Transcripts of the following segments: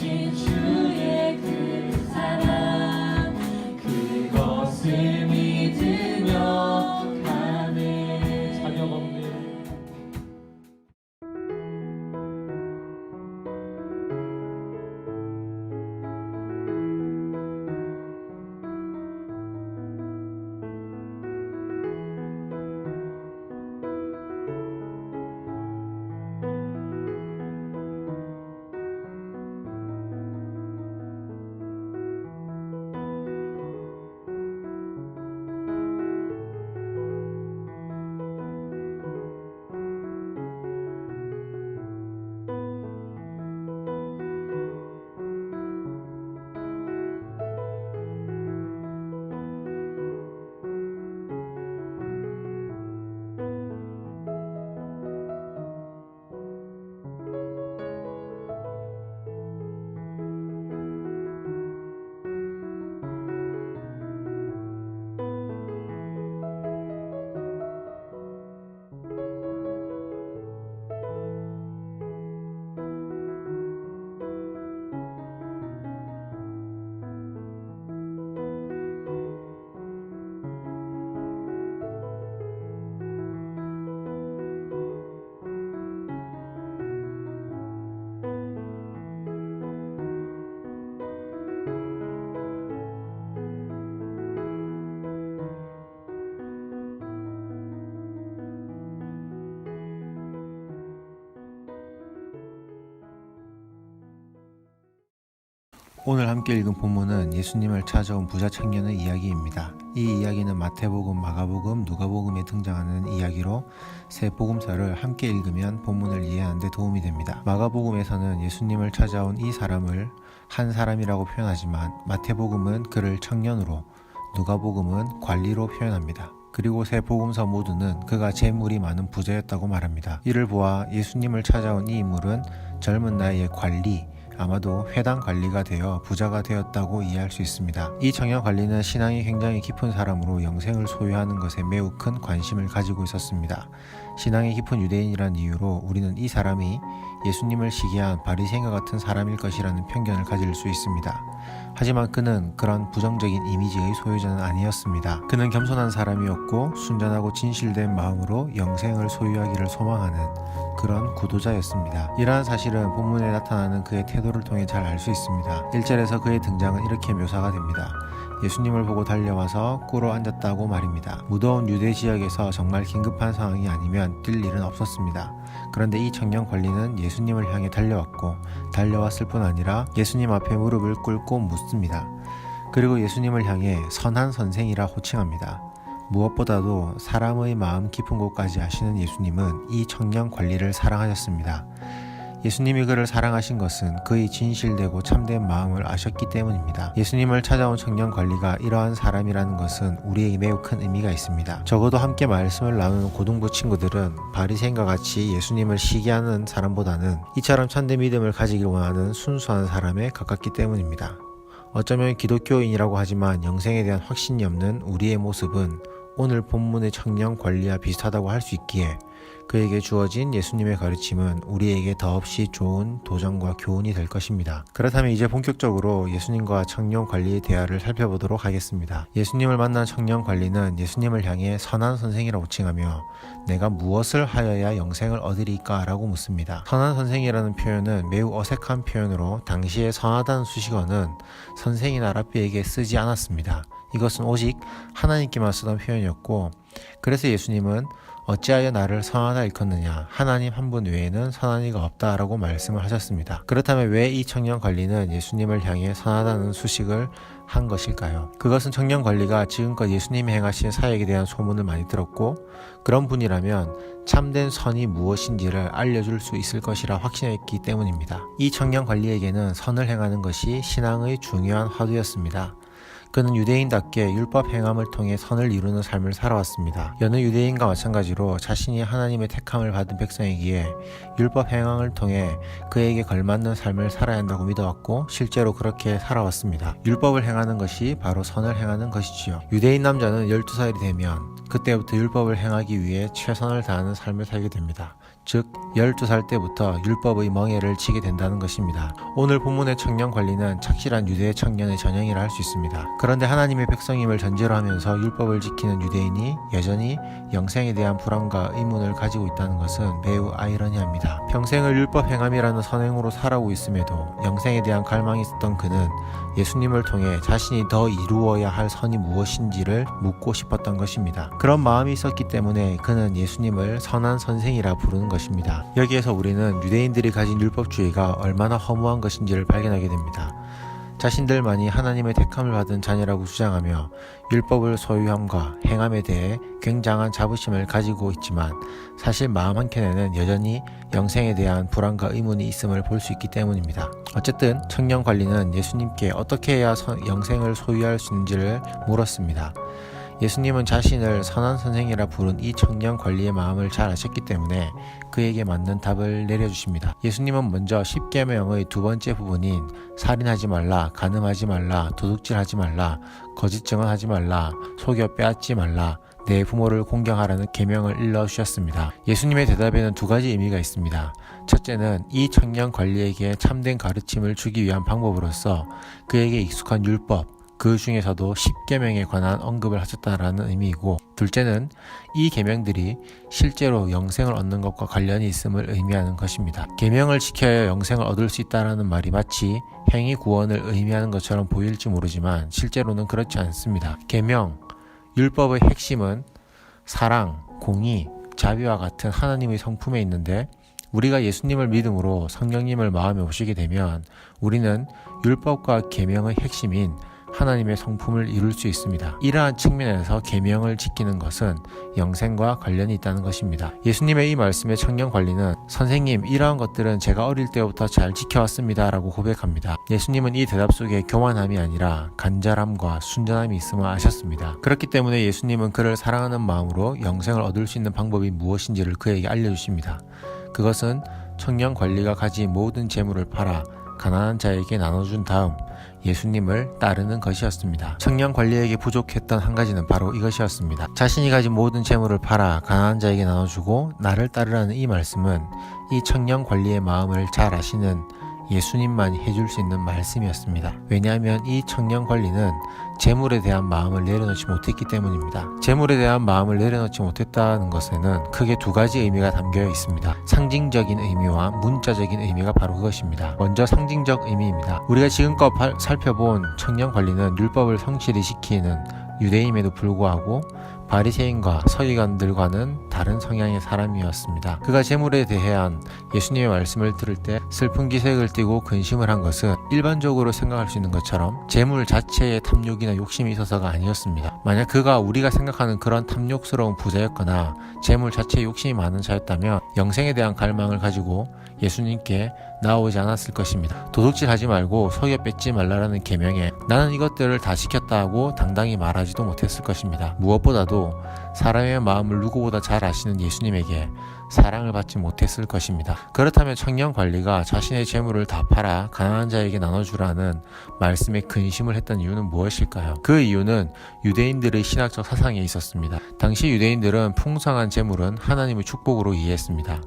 하신 주의 그 사랑 그것을 믿으며 가네. 자격 없는 오늘 함께 읽은 본문은 예수님을 찾아온 부자 청년의 이야기입니다. 이 이야기는 마태복음, 마가복음, 누가복음에 등장하는 이야기로 세 복음서를 함께 읽으면 본문을 이해하는 데 도움이 됩니다. 마가복음에서는 예수님을 찾아온 이 사람을 한 사람이라고 표현하지만 마태복음은 그를 청년으로, 누가복음은 관리로 표현합니다. 그리고 세 복음서 모두는 그가 재물이 많은 부자였다고 말합니다. 이를 보아 예수님을 찾아온 이 인물은 젊은 나이의 관리, 아마도 회당 관리가 되어 부자가 되었다고 이해할 수 있습니다. 이 청년 관리는 신앙이 굉장히 깊은 사람으로 영생을 소유하는 것에 매우 큰 관심을 가지고 있었습니다. 신앙이 깊은 유대인이란 이유로 우리는 이 사람이 예수님을 시기한 바리새인과 같은 사람일 것이라는 편견을 가질 수 있습니다. 하지만 그는 그런 부정적인 이미지의 소유자는 아니었습니다. 그는 겸손한 사람이었고 순전하고 진실된 마음으로 영생을 소유하기를 소망하는 그런 구도자였습니다. 이러한 사실은 본문에 나타나는 그의 태도를 통해 잘 알 수 있습니다. 1절에서 그의 등장은 이렇게 묘사가 됩니다. 예수님을 보고 달려와서 꿇어 앉았다고 말입니다. 무더운 유대 지역에서 정말 긴급한 상황이 아니면 뛸 일은 없었습니다. 그런데 이 청년 관리는 예수님을 향해 달려왔고 달려왔을 뿐 아니라 예수님 앞에 무릎을 꿇고 묻습니다. 그리고 예수님을 향해 선한 선생이라 호칭합니다. 무엇보다도 사람의 마음 깊은 곳까지 아시는 예수님은 이 청년 관리를 사랑하셨습니다. 예수님이 그를 사랑하신 것은 그의 진실되고 참된 마음을 아셨기 때문입니다. 예수님을 찾아온 청년 관리가 이러한 사람이라는 것은 우리에게 매우 큰 의미가 있습니다. 적어도 함께 말씀을 나누는 고등부 친구들은 바리새인과 같이 예수님을 시기하는 사람보다는 이처럼 참된 믿음을 가지길 원하는 순수한 사람에 가깝기 때문입니다. 어쩌면 기독교인이라고 하지만 영생에 대한 확신이 없는 우리의 모습은 오늘 본문의 청년 관리와 비슷하다고 할 수 있기에 그에게 주어진 예수님의 가르침은 우리에게 더없이 좋은 도전과 교훈이 될 것입니다. 그렇다면 이제 본격적으로 예수님과 청년 관리의 대화를 살펴보도록 하겠습니다. 예수님을 만난 청년 관리는 예수님을 향해 선한 선생이라고 호칭하며 내가 무엇을 하여야 영생을 얻으리까? 라고 묻습니다. 선한 선생이라는 표현은 매우 어색한 표현으로 당시의 선하다는 수식어는 선생이나 랍비에게 쓰지 않았습니다. 이것은 오직 하나님께만 쓰던 표현이었고 그래서 예수님은 어찌하여 나를 선하다 일컫느냐 하나님 한 분 외에는 선한 이가 없다라고 말씀을 하셨습니다. 그렇다면 왜 이 청년 관리는 예수님을 향해 선하다는 수식을 한 것일까요? 그것은 청년 관리가 지금껏 예수님이 행하신 사역에 대한 소문을 많이 들었고 그런 분이라면 참된 선이 무엇인지를 알려줄 수 있을 것이라 확신했기 때문입니다. 이 청년 관리에게는 선을 행하는 것이 신앙의 중요한 화두였습니다. 그는 유대인답게 율법 행함을 통해 선을 이루는 삶을 살아왔습니다. 여느 유대인과 마찬가지로 자신이 하나님의 택함을 받은 백성이기에 율법 행함을 통해 그에게 걸맞는 삶을 살아야 한다고 믿어왔고 실제로 그렇게 살아왔습니다. 율법을 행하는 것이 바로 선을 행하는 것이지요. 유대인 남자는 12살이 되면 그때부터 율법을 행하기 위해 최선을 다하는 삶을 살게 됩니다. 즉 12살 때부터 율법의 멍에를 치게 된다는 것입니다. 오늘 본문의 청년 관리는 착실한 유대 청년의 전형이라 할 수 있습니다. 그런데 하나님의 백성임을 전제로 하면서 율법을 지키는 유대인이 여전히 영생에 대한 불안과 의문을 가지고 있다는 것은 매우 아이러니합니다. 평생을 율법 행함이라는 선행으로 살아오고 있음에도 영생에 대한 갈망이 있었던 그는 예수님을 통해 자신이 더 이루어야 할 선이 무엇인지를 묻고 싶었던 것입니다. 그런 마음이 있었기 때문에 그는 예수님을 선한 선생이라 부르는 것입니다. 여기에서 우리는 유대인들이 가진 율법주의가 얼마나 허무한 것인지를 발견하게 됩니다. 자신들만이 하나님의 택함을 받은 자녀라고 주장하며 율법을 소유함과 행함에 대해 굉장한 자부심을 가지고 있지만 사실 마음 한켠에는 여전히 영생에 대한 불안과 의문이 있음을 볼 수 있기 때문입니다. 어쨌든 청년 관리는 예수님께 어떻게 해야 영생을 소유할 수 있는지를 물었습니다. 예수님은 자신을 선한 선생이라 부른 이 청년 관리의 마음을 잘 아셨기 때문에 그에게 맞는 답을 내려주십니다. 예수님은 먼저 십계명의 두 번째 부분인 살인하지 말라, 간음하지 말라, 도둑질하지 말라, 거짓 증언하지 말라, 속여 빼앗지 말라, 내 부모를 공경하라는 계명을 일러주셨습니다. 예수님의 대답에는 두 가지 의미가 있습니다. 첫째는 이 청년 관리에게 참된 가르침을 주기 위한 방법으로서 그에게 익숙한 율법, 그 중에서도 십계명에 관한 언급을 하셨다라는 의미이고, 둘째는 이 계명들이 실제로 영생을 얻는 것과 관련이 있음을 의미하는 것입니다. 계명을 지켜야 영생을 얻을 수 있다라는 말이 마치 행위 구원을 의미하는 것처럼 보일지 모르지만 실제로는 그렇지 않습니다. 계명, 율법의 핵심은 사랑, 공의, 자비와 같은 하나님의 성품에 있는데 우리가 예수님을 믿음으로 성령님을 마음에 오시게 되면 우리는 율법과 계명의 핵심인 하나님의 성품을 이룰 수 있습니다. 이러한 측면에서 계명을 지키는 것은 영생과 관련이 있다는 것입니다. 예수님의 이 말씀에 청년 관리는 선생님, 이러한 것들은 제가 어릴 때부터 잘 지켜왔습니다 라고 고백합니다. 예수님은 이 대답 속에 교만함이 아니라 간절함과 순전함이 있음을 아셨습니다. 그렇기 때문에 예수님은 그를 사랑하는 마음으로 영생을 얻을 수 있는 방법이 무엇인지를 그에게 알려주십니다. 그것은 청년 관리가 가진 모든 재물을 팔아 가난한 자에게 나눠준 다음 예수님을 따르는 것이었습니다. 청년 관리에게 부족했던 한 가지는 바로 이것이었습니다. 자신이 가진 모든 재물을 팔아 가난한 자에게 나눠주고 나를 따르라는 이 말씀은 이 청년 관리의 마음을 잘 아시는 예수님만이 해줄 수 있는 말씀이었습니다. 왜냐하면 이 청년 관리는 재물에 대한 마음을 내려놓지 못했기 때문입니다. 재물에 대한 마음을 내려놓지 못했다는 것에는 크게 두 가지 의미가 담겨 있습니다. 상징적인 의미와 문자적인 의미가 바로 그것입니다. 먼저 상징적 의미입니다. 우리가 지금껏 살펴본 청년 관리는 율법을 성실히 지키는 유대인임에도 불구하고 바리새인과 서기관들과는 다른 성향의 사람이었습니다. 그가 재물에 대한 예수님의 말씀을 들을 때 슬픈 기색을 띠고 근심을 한 것은 일반적으로 생각할 수 있는 것처럼 재물 자체에 탐욕이나 욕심이 있어서가 아니었습니다. 만약 그가 우리가 생각하는 그런 탐욕스러운 부자였거나 재물 자체에 욕심이 많은 자였다면 영생에 대한 갈망을 가지고 예수님께 나오지 않았을 것입니다. 도둑질하지 말고 속여 뺏지 말라라는 계명에 나는 이것들을 다 지켰다고 당당히 말하지도 못했을 것입니다. 무엇보다도 사람의 마음을 누구보다 잘 아시는 예수님에게 사랑을 받지 못했을 것입니다. 그렇다면 청년 관리가 자신의 재물을 다 팔아 가난한 자에게 나눠주라는 말씀에 근심을 했던 이유는 무엇일까요? 그 이유는 유대인들의 신학적 사상에 있었습니다. 당시 유대인들은 풍성한 재물은 하나님의 축복으로 이해했습니다.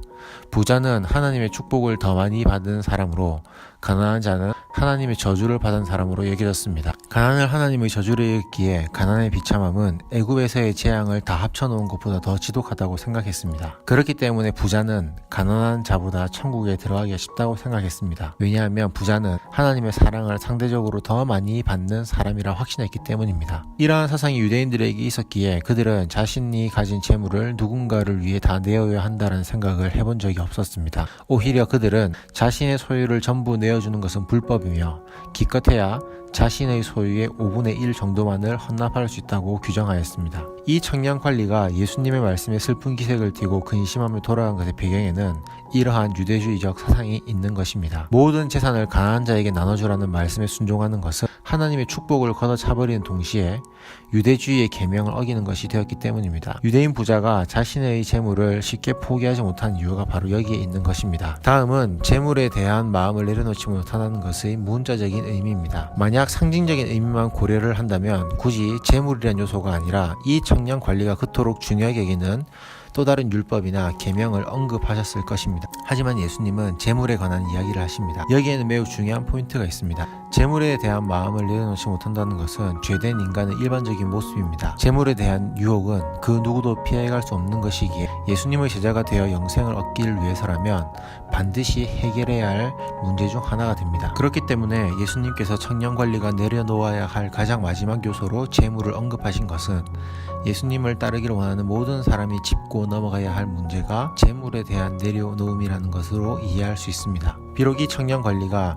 부자는 하나님의 축복을 더 많이 받은 사람으로, 가난한 자는 하나님의 저주를 받은 사람으로 여겨졌습니다. 가난을 하나님의 저주로 여기기에 가난의 비참함은 애굽에서의 재앙을 다 합쳐놓은 것보다 더 지독하다고 생각했습니다. 그렇기 때문에 부자는 가난한 자보다 천국에 들어가기가 쉽다고 생각했습니다. 왜냐하면 부자는 하나님의 사랑을 상대적으로 더 많이 받는 사람이라 확신했기 때문입니다. 이러한 사상이 유대인들에게 있었기에 그들은 자신이 가진 재물을 누군가를 위해 다 내어야 한다는 생각을 해본 적이 없었습니다. 오히려 그들은 자신의 소유를 전부 내어주는 것은 불법이며 기껏해야 자신의 소유의 5분의 1 정도만을 헌납할 수 있다고 규정하였습니다. 이 청년 관리가 예수님의 말씀에 슬픈 기색을 띠고 근심하며 돌아간 것의 배경에는 이러한 유대주의적 사상이 있는 것입니다. 모든 재산을 가난한 자에게 나눠주라는 말씀에 순종하는 것은 하나님의 축복을 걷어차버리는 동시에 유대주의의 계명을 어기는 것이 되었기 때문입니다. 유대인 부자가 자신의 재물을 쉽게 포기하지 못한 이유가 바로 여기에 있는 것입니다. 다음은 재물에 대한 마음을 내려놓지 못하는 것의 문자적인 의미입니다. 만약 상징적인 의미만 고려를 한다면 굳이 재물이라는 요소가 아니라 이 청년 관리가 그토록 중요하게 여기는 또 다른 율법이나 계명을 언급하셨을 것입니다. 하지만 예수님은 재물에 관한 이야기를 하십니다. 여기에는 매우 중요한 포인트가 있습니다. 재물에 대한 마음을 내려놓지 못한다는 것은 죄된 인간의 일반적인 모습입니다. 재물에 대한 유혹은 그 누구도 피해갈 수 없는 것이기에 예수님의 제자가 되어 영생을 얻기를 위해서라면 반드시 해결해야 할 문제 중 하나가 됩니다. 그렇기 때문에 예수님께서 청년관리가 내려놓아야 할 가장 마지막 요소로 재물을 언급하신 것은 예수님을 따르기를 원하는 모든 사람이 짚고 넘어가야 할 문제가 재물에 대한 내려놓음이라는 것으로 이해할 수 있습니다. 비록 이 청년관리가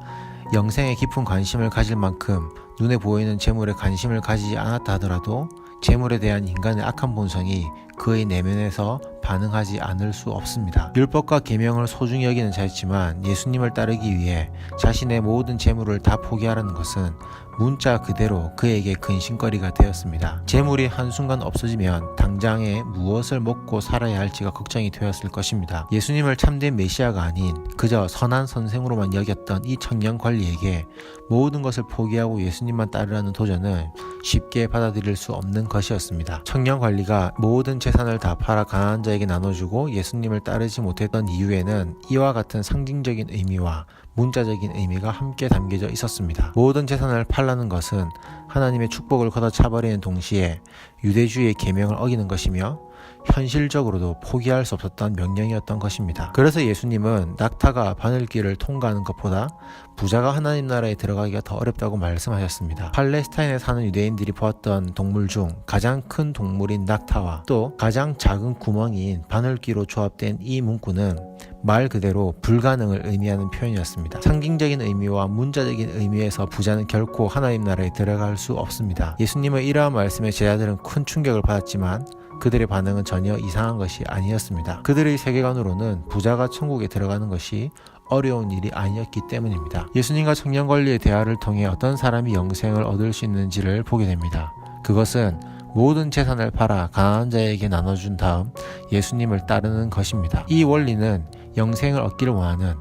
영생에 깊은 관심을 가질 만큼 눈에 보이는 재물에 관심을 가지지 않았다 하더라도 재물에 대한 인간의 악한 본성이 그의 내면에서 반응하지 않을 수 없습니다. 율법과 계명을 소중히 여기는 자였지만 예수님을 따르기 위해 자신의 모든 재물을 다 포기하라는 것은 문자 그대로 그에게 근심거리가 되었습니다. 재물이 한순간 없어지면 당장에 무엇을 먹고 살아야 할지가 걱정이 되었을 것입니다. 예수님을 참된 메시아가 아닌 그저 선한 선생으로만 여겼던 이 청년 관리에게 모든 것을 포기하고 예수님만 따르라는 도전은 쉽게 받아들일 수 없는 것이었습니다. 청년 관리가 모든 재산을 다 팔아 가난한 자에게 나눠주고 예수님을 따르지 못했던 이유에는 이와 같은 상징적인 의미와 문자적인 의미가 함께 담겨져 있었습니다. 모든 재산을 팔라는 것은 하나님의 축복을 걷어차버리는 동시에 유대주의의 계명을 어기는 것이며 현실적으로도 포기할 수 없었던 명령이었던 것입니다. 그래서 예수님은 낙타가 바늘길을 통과하는 것보다 부자가 하나님 나라에 들어가기가 더 어렵다고 말씀하셨습니다. 팔레스타인에 사는 유대인들이 보았던 동물 중 가장 큰 동물인 낙타와 또 가장 작은 구멍인 바늘귀로 조합된 이 문구는 말 그대로 불가능을 의미하는 표현이었습니다. 상징적인 의미와 문자적인 의미에서 부자는 결코 하나님 나라에 들어갈 수 없습니다. 예수님의 이러한 말씀에 제자들은 큰 충격을 받았지만 그들의 반응은 전혀 이상한 것이 아니었습니다. 그들의 세계관으로는 부자가 천국에 들어가는 것이 어려운 일이 아니었기 때문입니다. 예수님과 청년관리의 대화를 통해 어떤 사람이 영생을 얻을 수 있는지를 보게 됩니다. 그것은 모든 재산을 팔아 가난한 자에게 나눠준 다음 예수님을 따르는 것입니다. 이 원리는 영생을 얻기를 원하는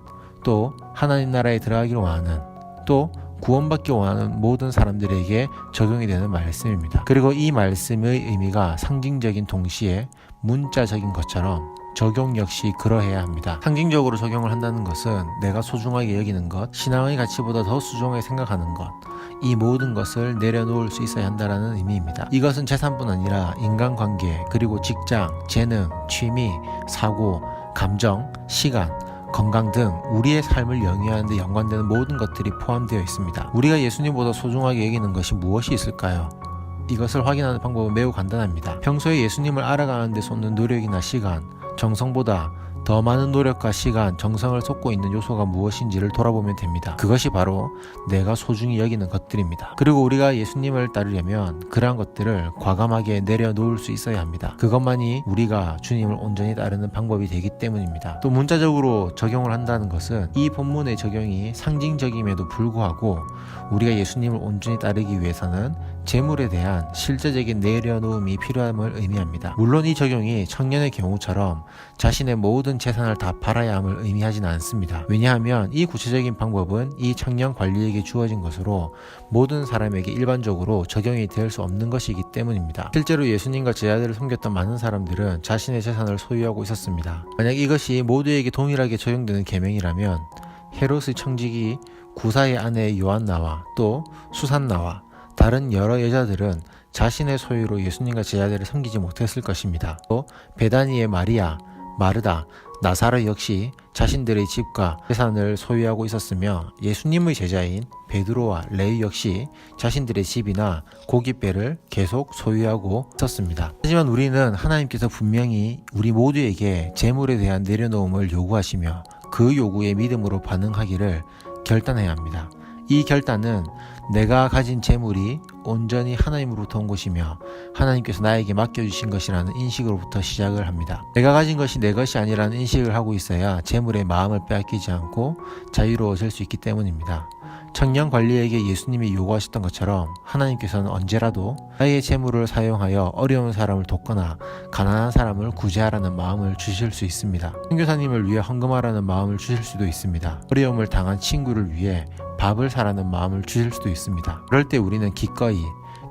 또 하나님 나라에 들어가기를 원하는 또 구원받기 원하는 모든 사람들에게 적용이 되는 말씀입니다. 그리고 이 말씀의 의미가 상징적인 동시에 문자적인 것처럼 적용 역시 그러해야 합니다. 상징적으로 적용을 한다는 것은 내가 소중하게 여기는 것, 신앙의 가치보다 더 소중하게 생각하는 것, 이 모든 것을 내려놓을 수 있어야 한다는 의미입니다. 이것은 재산뿐 아니라 인간관계, 그리고 직장, 재능, 취미, 사고, 감정, 시간, 건강 등 우리의 삶을 영위하는 데 연관되는 모든 것들이 포함되어 있습니다. 우리가 예수님보다 소중하게 여기는 것이 무엇이 있을까요? 이것을 확인하는 방법은 매우 간단합니다. 평소에 예수님을 알아가는 데 쏟는 노력이나 시간, 정성보다 더 많은 노력과 시간, 정성을 쏟고 있는 요소가 무엇인지를 돌아보면 됩니다. 그것이 바로 내가 소중히 여기는 것들입니다. 그리고 우리가 예수님을 따르려면 그러한 것들을 과감하게 내려놓을 수 있어야 합니다. 그것만이 우리가 주님을 온전히 따르는 방법이 되기 때문입니다. 또 문자적으로 적용을 한다는 것은 이 본문의 적용이 상징적임에도 불구하고 우리가 예수님을 온전히 따르기 위해서는 재물에 대한 실제적인 내려놓음이 필요함을 의미합니다. 물론 이 적용이 청년의 경우처럼 자신의 모든 재산을 다 팔아야 함을 의미하지는 않습니다. 왜냐하면 이 구체적인 방법은 이 청년 관리에게 주어진 것으로 모든 사람에게 일반적으로 적용이 될 수 없는 것이기 때문입니다. 실제로 예수님과 제자들을 섬겼던 많은 사람들은 자신의 재산을 소유하고 있었습니다. 만약 이것이 모두에게 동일하게 적용되는 계명이라면 헤롯의 청지기 구사의 아내 요한나와 또 수산나와 다른 여러 여자들은 자신의 소유로 예수님과 제자들을 섬기지 못했을 것입니다. 또 베다니의 마리아, 마르다, 나사로 역시 자신들의 집과 재산을 소유하고 있었으며 예수님의 제자인 베드로와 레위 역시 자신들의 집이나 고깃배를 계속 소유하고 있었습니다. 하지만 우리는 하나님께서 분명히 우리 모두에게 재물에 대한 내려놓음을 요구하시며 그 요구에 믿음으로 반응하기를 결단해야 합니다. 이 결단은 내가 가진 재물이 온전히 하나님으로부터 온 것이며 하나님께서 나에게 맡겨주신 것이라는 인식으로부터 시작을 합니다. 내가 가진 것이 내 것이 아니라는 인식을 하고 있어야 재물의 마음을 빼앗기지 않고 자유로워질 수 있기 때문입니다. 청년 관리에게 예수님이 요구하셨던 것처럼 하나님께서는 언제라도 나의 재물을 사용하여 어려운 사람을 돕거나 가난한 사람을 구제하라는 마음을 주실 수 있습니다. 선교사님을 위해 헌금하라는 마음을 주실 수도 있습니다. 어려움을 당한 친구를 위해 밥을 사라는 마음을 주실 수도 있습니다. 그럴 때 우리는 기꺼이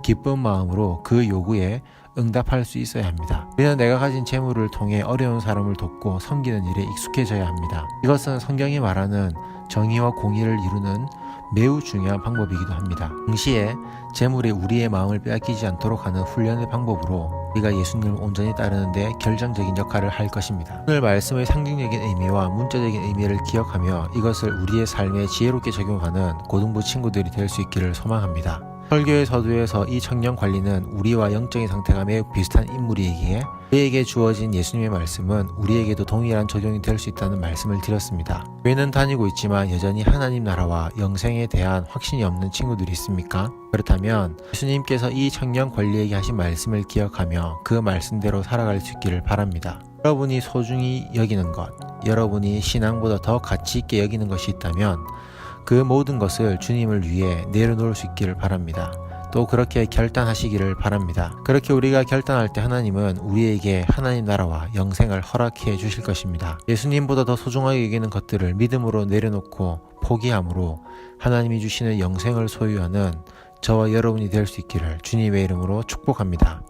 기쁜 마음으로 그 요구에 응답할 수 있어야 합니다. 우리는 내가 가진 재물을 통해 어려운 사람을 돕고 섬기는 일에 익숙해져야 합니다. 이것은 성경이 말하는 정의와 공의를 이루는 매우 중요한 방법이기도 합니다. 동시에 재물이 우리의 마음을 빼앗기지 않도록 하는 훈련의 방법으로 우리가 예수님을 온전히 따르는 데 결정적인 역할을 할 것입니다. 오늘 말씀의 상징적인 의미와 문자적인 의미를 기억하며 이것을 우리의 삶에 지혜롭게 적용하는 고등부 친구들이 될 수 있기를 소망합니다. 설교의 서두에서 이 청년 관리는 우리와 영적인 상태가 매우 비슷한 인물이기에 그에게 주어진 예수님의 말씀은 우리에게도 동일한 적용이 될 수 있다는 말씀을 드렸습니다. 교회는 다니고 있지만 여전히 하나님 나라와 영생에 대한 확신이 없는 친구들이 있습니까? 그렇다면 예수님께서 이 청년 관리에게 하신 말씀을 기억하며 그 말씀대로 살아갈 수 있기를 바랍니다. 여러분이 소중히 여기는 것, 여러분이 신앙보다 더 가치 있게 여기는 것이 있다면 그 모든 것을 주님을 위해 내려놓을 수 있기를 바랍니다. 또 그렇게 결단하시기를 바랍니다. 그렇게 우리가 결단할 때 하나님은 우리에게 하나님 나라와 영생을 허락해 주실 것입니다. 예수님보다 더 소중하게 여기는 것들을 믿음으로 내려놓고 포기함으로 하나님이 주시는 영생을 소유하는 저와 여러분이 될 수 있기를 주님의 이름으로 축복합니다.